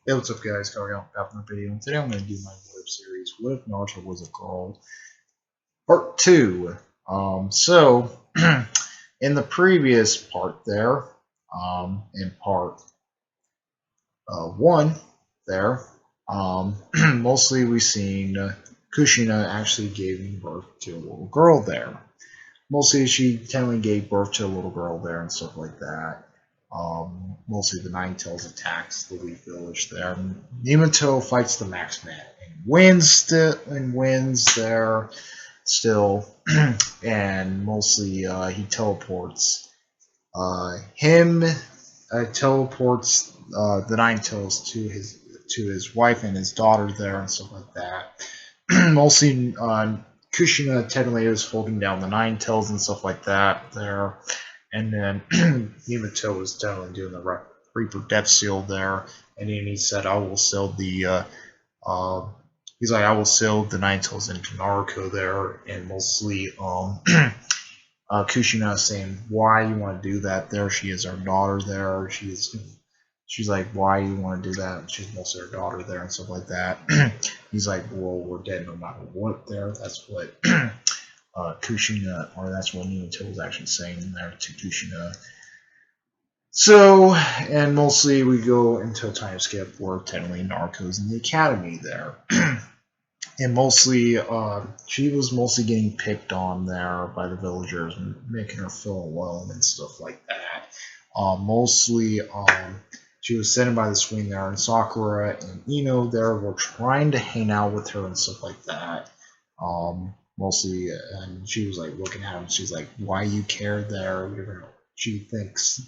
Hey, what's up, guys? Coming out back from the video. And today I'm going to do my what if series. What if Naruto was a girl? Part 2. So, in the previous part there, in part 1 there, mostly we seen Kushina actually giving birth to a little girl there. Mostly she technically gave birth to a little girl there and stuff like that. Mostly the Nine Tails attacks the Wheat Village there. Minato fights the Max Man and wins there still, and mostly he teleports. Him teleports the Nine Tails to his wife and his daughter there and stuff like that. Mostly Kushina technically is holding down the Nine Tails and stuff like that there. And then Yamato was definitely doing the Reaper Death Seal there. And then he said, I will sell the, he's like, I will sell the Nine Tails into Naruto there. And mostly, Kushina is saying, why you want to do that there? She is our daughter there. She's like, why you want to do that? She's mostly her daughter there and stuff like that. He's like, well, we're dead no matter what there. That's what Kushina, or that's what Minato was actually saying there to Kushina. So, and mostly we go into a time skip where technically Naruto's in the academy there. And mostly, she was mostly getting picked on there by the villagers, making her feel alone and stuff like that. Mostly, she was sitting by the swing there, and Sakura and Ino there were trying to hang out with her and stuff like that. Mostly, and she was like looking at him. She's like, "Why you care there? You're gonna." She thinks,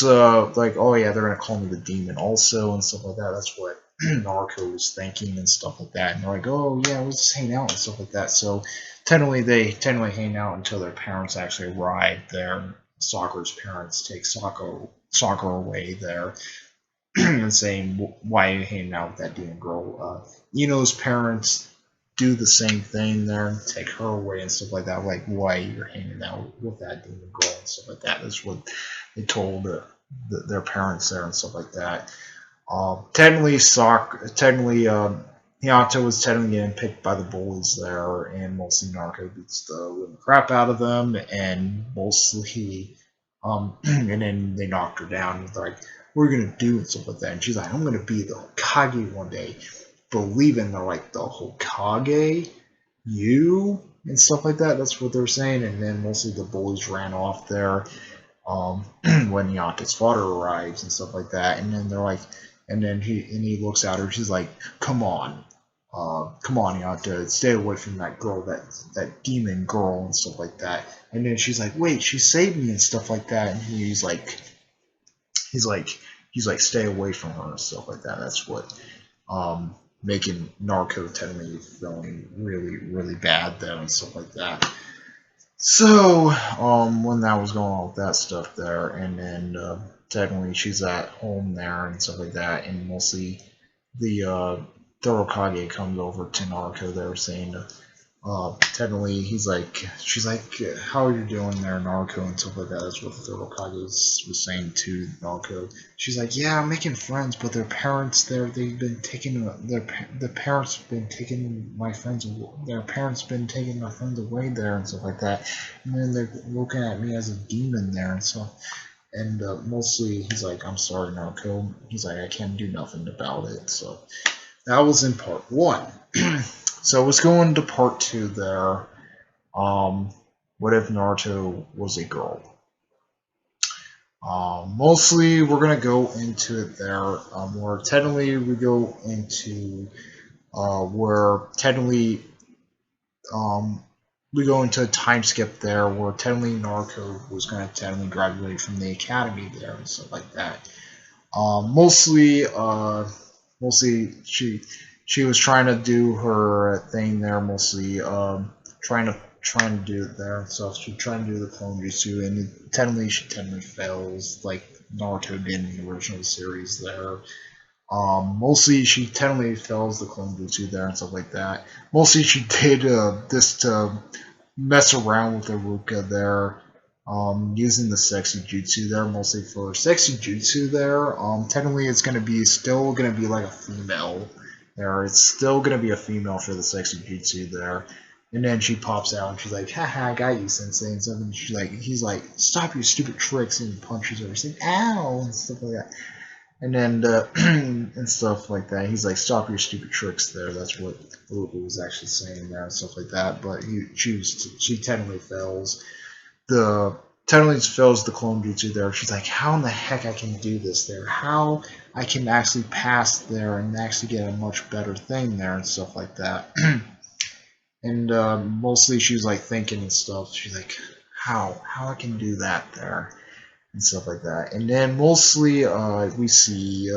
like, oh yeah, they're gonna call me the demon also and stuff like that. That's what Naruto was thinking and stuff like that. And they're like, oh yeah, we'll just hang out and stuff like that. So they technically hang out until their parents actually arrive there. Sakura's parents take Sakura away there and saying, why are you hanging out with that demon girl? Ino's parents do the same thing there and take her away and stuff like that. Like, why you're hanging out with that demon girl and stuff like that. That's what they told their parents there and stuff like that. Technically, Hinata was technically getting picked by the bullies there, and mostly Narco beats the living crap out of them, and mostly, and then they knocked her down. And they're like, "What are you gonna do?" and stuff like that. And she's like, "I'm gonna be the Hokage one day." Believing they're like the Hokage, you and stuff like that. That's what they're saying. And then mostly the bullies ran off there when Yaka's father arrives and stuff like that. And then they're like, and then he looks at her. She's like, come on, Yaka, stay away from that girl, that demon girl and stuff like that." And then she's like, wait, she saved me and stuff like that. And he's like, stay away from her and stuff like that. That's what making Narco technically feeling really, really bad though and stuff like that. So, when that was going on with that stuff there, and then technically she's at home there and stuff like that, and mostly the Torokage comes over to Naruto there saying, technically she's like, how are you doing there, Naruto, and stuff like that. That's what the Torokage was saying to Naruto. She's like, yeah, I'm making friends, but their parents they've been taking the parents been taking my friends, their parents been taking my friends away there and stuff like that. And then they're looking at me as a demon there and stuff. And mostly he's like, I'm sorry, Naruto. He's like, I can't do nothing about it. So that was in part 1. So let's go into part 2 there. What if Naruto was a girl? Mostly we're gonna go into it there. Where technically we go into where technically we go into a time skip there where technically Naruto was gonna technically graduate from the academy there and stuff like that. Mostly she was trying to do her thing there, mostly trying to do it there. So she's trying to do the clone jutsu, and she technically fails like Naruto did in the original series there. Mostly she technically fails the clone jutsu there and stuff like that. Mostly she did this to mess around with Iruka there. using the sexy jutsu there, mostly for sexy jutsu there. Technically, it's gonna be still gonna be like a female there. It's still gonna be a female for the sexy jutsu there. And then she pops out and she's like, haha, I got you, sensei. And something she's like, he's like, stop your stupid tricks, and punches her. She's like, ow, and stuff like that. And then and stuff like that. He's like, stop your stupid tricks there. That's what Luca was actually saying there and stuff like that. But she technically fails the technically fails the clone jutsu there. She's like, how in the heck I can do this there? How I can actually pass there and actually get a much better thing there and stuff like that. And mostly she was like thinking and stuff. She's like, how I can do that there and stuff like that. And then mostly we see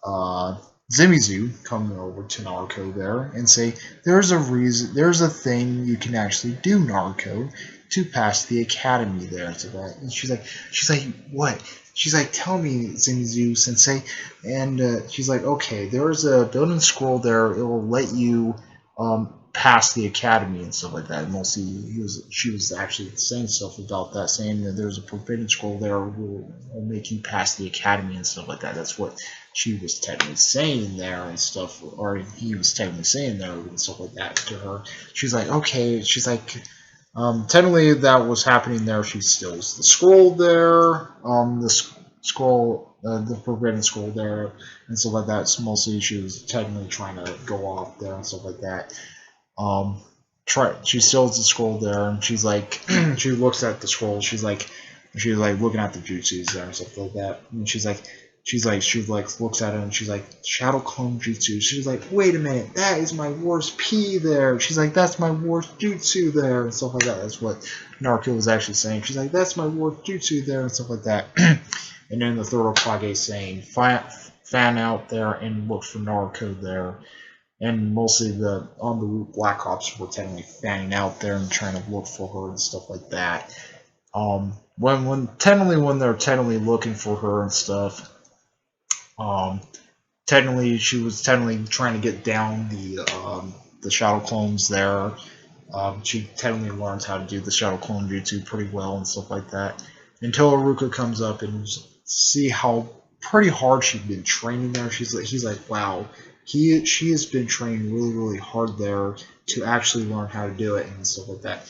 uh, Zimizu coming over to Naruto there and say, there's a reason, there's a thing you can actually do, Naruto, to pass the academy there. So that, and she's like, what? She's like, tell me, Zimizu Sensei. And she's like, okay, there's a building scroll there. It will let you pass the academy and stuff like that. Mostly, she was actually saying stuff about that, saying that there's a forbidden scroll there will make you pass the academy and stuff like that. That's what she was technically saying there and stuff, or he was technically saying there and stuff like that to her. She's like, okay. She's like, technically that was happening there. She steals the scroll there, scroll, the forbidden scroll there, and stuff like that. It's mostly she was technically trying to go off there and stuff like that. She steals the scroll there, and she's like, she looks at the scroll. She's like looking at the jutsus there and stuff like that. And she looks at it and she's like, Shadow Clone Jutsu. She's like, wait a minute, that is my worst P there. She's like, that's my worst jutsu there and stuff like that. That's what Naruto was actually saying. She's like, that's my worst jutsu there and stuff like that. And then the third Hokage saying, fan out there and look for Naruto there. And mostly the on the route Black Ops were technically fanning out there and trying to look for her and stuff like that. When they're technically looking for her and stuff, technically she was technically trying to get down the shadow clones there. She technically learns how to do the shadow clone jutsu pretty well and stuff like that. Until Aruka comes up and see how pretty hard she's been training there. He's like, wow, she has been training really hard there to actually learn how to do it and stuff like that.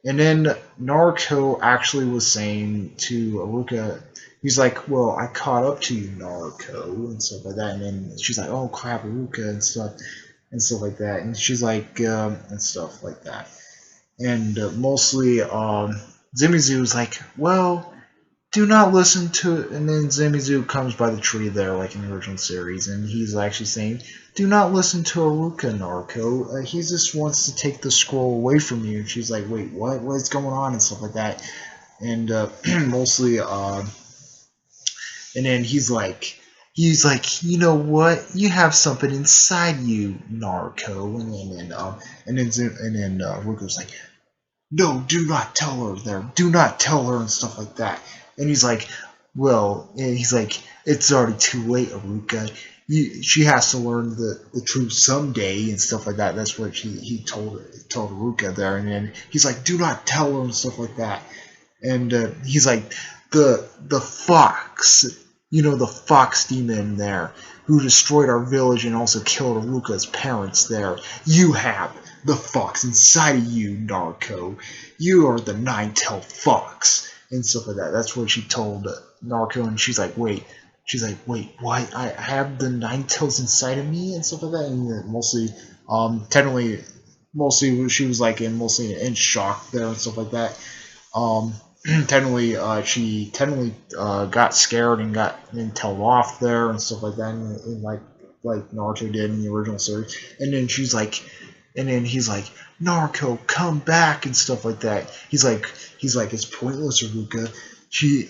And then Naruto actually was saying to Aruka, he's like, well, I caught up to you, Naruto, and stuff like that. And then she's like, oh crap, Aruka and stuff like that. And she's like, and stuff like that. And mostly, Zimizu was like, well, do not listen to it. And then Zimizu comes by the tree there, like in the original series, and he's actually saying, do not listen to Aruka, Naruto. He just wants to take the scroll away from you. And she's like, wait, what? What is going on? And stuff like that. And mostly, and then he's like, you know what? You have something inside you, Naruto. And then Aruka's like, no, do not tell her there. Do not tell her and stuff like that. And he's like, well, and he's like, it's already too late, Aruka. She has to learn the truth someday and stuff like that. That's what he told Aruka there. And then he's like, do not tell her and stuff like that. And he's like, the fox, the fox demon there, who destroyed our village and also killed Aruka's parents there. You have the fox inside of you, Naruto. You are the nine-tailed fox. And stuff like that. That's what she told Naruto, and she's like, wait, what? I have the nine tails inside of me and stuff like that. And mostly, mostly she was like mostly in shock there and stuff like that. She got scared and got tailed off there and stuff like that, and like Naruto did in the original series. And then he's like, Naruto, come back and stuff like that. He's like, it's pointless, Aruka. She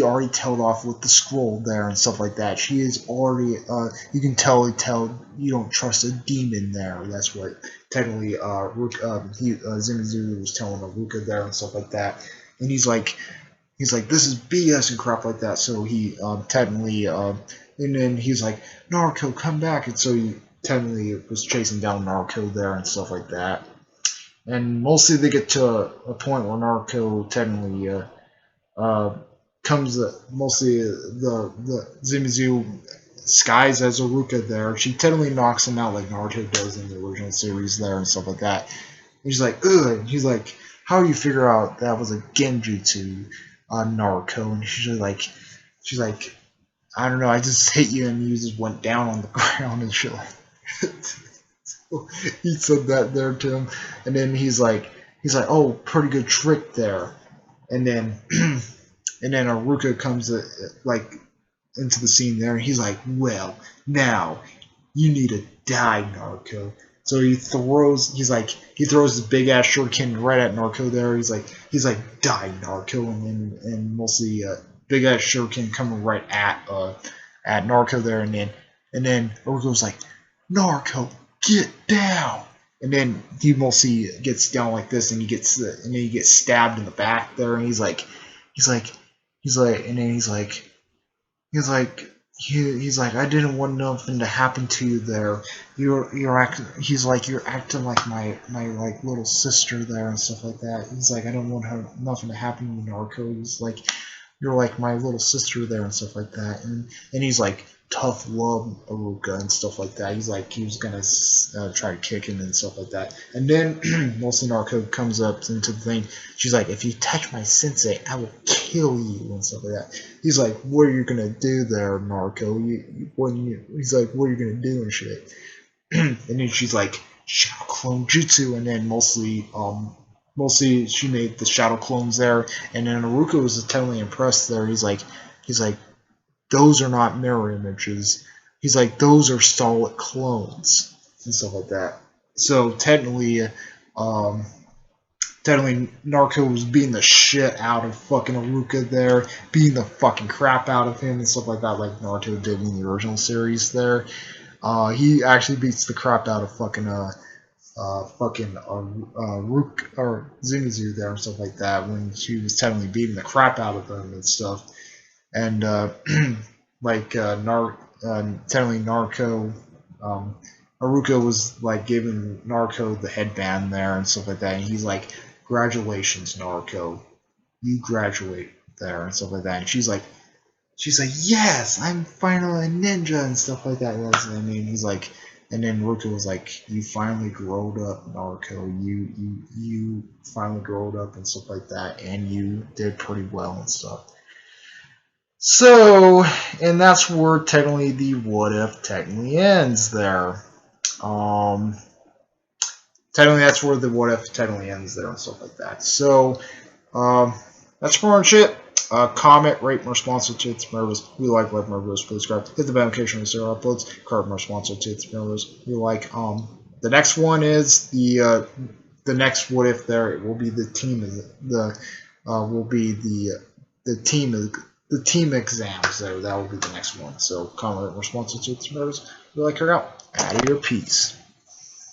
already tailed off with the scroll there and stuff like that. She is already, you can tell you don't trust a demon there. That's what technically Zenitsu was telling Aruka there and stuff like that. And he's like, this is BS and crap like that. So he technically, and then he's like, Naruto, come back. And so he technically was chasing down Naruto there and stuff like that. and mostly they get to a point where Naruto technically comes mostly the Zenitsu skies as Aruka there. She technically knocks him out like Naruto does in the original series there and stuff like that. And she's like, ugh. And he's like, how do you figure out that was a genjutsu on Naruto? And she's like, I don't know. I just hit you and you just went down on the ground and shit. So he said that there to him, and then oh, pretty good trick there. And then and then Aruka comes like into the scene there, and he's like, well, now you need to die, Naruto. So he throws his big ass shuriken right at Naruto there. He's like die, Naruto, and mostly big ass shuriken coming right at Naruto there, and then Naruto's like, Naruto, get down. And then he mostly gets down like this, and then he gets stabbed in the back there, and he's like, and then he's like, he's like, I didn't want nothing to happen to you there. You're acting. He's like, you're acting like my like little sister there and stuff like that. He's like, I don't want nothing to happen to you, Naruto. He's like, you're like my little sister there and stuff like that. And he's like, tough love Aruka and stuff like that. He's like, he was gonna try to kick him and stuff like that. And then mostly Naruto comes up into the thing. She's like, if you touch my sensei, I will kill you and stuff like that. He's like, what are you gonna do there, Naruto? He's like, what are you gonna do and shit? And then she's like, shadow clone jutsu, and then mostly she made the shadow clones there, and then Aruka was totally impressed there. He's like, those are not mirror images. He's like, those are solid clones and stuff like that. So technically Naruto was beating the shit out of fucking Aruka there, beating the fucking crap out of him and stuff like that, like Naruto did in the original series there. He actually beats the crap out of Rook or Zenitsu there and stuff like that when she was technically beating the crap out of him and stuff. And technically Naruto, Aruka was like giving Naruto the headband there and stuff like that, and he's like, "Congratulations, Naruto, you graduate there and stuff like that." And she's like, "Yes, I'm finally a ninja and stuff like that." He's like, and then Naruto was like, "You finally growed up, Naruto. You finally growed up and stuff like that, and you did pretty well and stuff." So, and that's where technically the what if technically ends there. Um, Technically that's where the what if technically ends there and stuff like that. So, that's pretty much it. Comment, rate, more sponsor to its members. We like more videos, please subscribe. Hit the bell notification when zero uploads. Card more sponsor to its members. We like the next one is the next what if there. It will be the team will be the team exams there. That will be the next one. So comment, rate, more sponsor to its members. We like her out. Out of your piece.